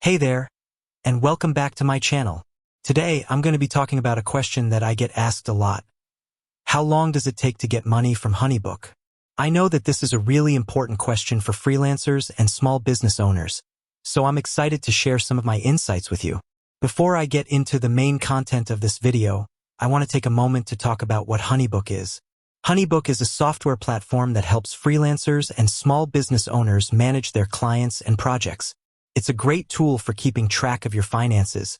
Hey there, and welcome back to my channel. Today, I'm going to be talking about a question that I get asked a lot. How long does it take to get money from HoneyBook? I know that this is a really important question for freelancers and small business owners, so I'm excited to share some of my insights with you. Before I get into the main content of this video, I want to take a moment to talk about what HoneyBook is. HoneyBook is a software platform that helps freelancers and small business owners manage their clients and projects. It's a great tool for keeping track of your finances,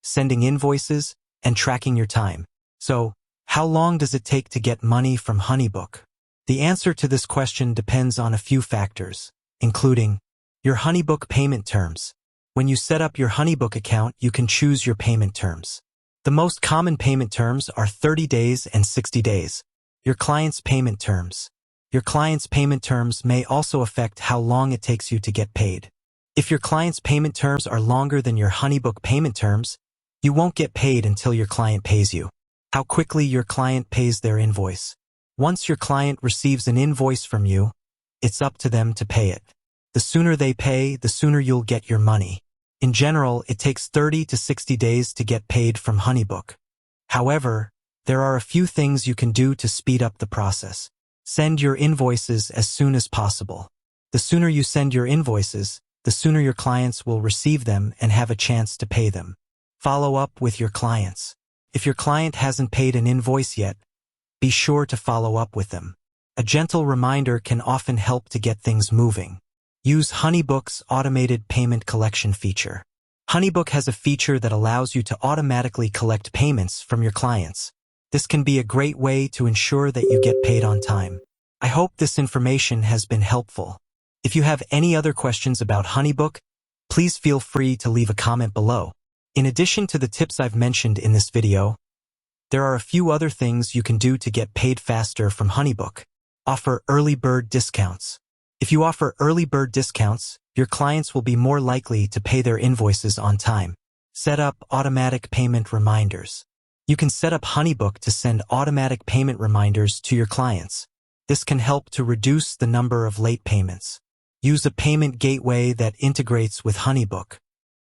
sending invoices, and tracking your time. So, how long does it take to get money from HoneyBook? The answer to this question depends on a few factors, including your HoneyBook payment terms. When you set up your HoneyBook account, you can choose your payment terms. The most common payment terms are 30 days and 60 days. Your client's payment terms. Your client's payment terms may also affect how long it takes you to get paid. If your client's payment terms are longer than your HoneyBook payment terms, you won't get paid until your client pays you. How quickly your client pays their invoice. Once your client receives an invoice from you, it's up to them to pay it. The sooner they pay, the sooner you'll get your money. In general, it takes 30 to 60 days to get paid from HoneyBook. However, there are a few things you can do to speed up the process. Send your invoices as soon as possible. The sooner you send your invoices, the sooner your clients will receive them and have a chance to pay them. Follow up with your clients. If your client hasn't paid an invoice yet, be sure to follow up with them. A gentle reminder can often help to get things moving. Use HoneyBook's automated payment collection feature. HoneyBook has a feature that allows you to automatically collect payments from your clients. This can be a great way to ensure that you get paid on time. I hope this information has been helpful. If you have any other questions about HoneyBook, please feel free to leave a comment below. In addition to the tips I've mentioned in this video, there are a few other things you can do to get paid faster from HoneyBook. Offer early bird discounts. If you offer early bird discounts, your clients will be more likely to pay their invoices on time. Set up automatic payment reminders. You can set up HoneyBook to send automatic payment reminders to your clients. This can help to reduce the number of late payments. Use a payment gateway that integrates with HoneyBook.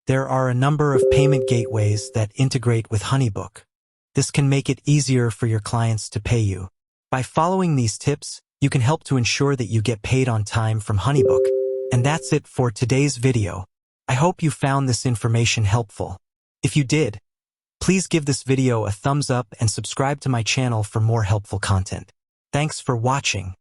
There are a number of payment gateways that integrate with HoneyBook. This can make it easier for your clients to pay you. By following these tips, you can help to ensure that you get paid on time from HoneyBook. And that's it for today's video. I hope you found this information helpful. If you did, please give this video a thumbs up and subscribe to my channel for more helpful content. Thanks for watching.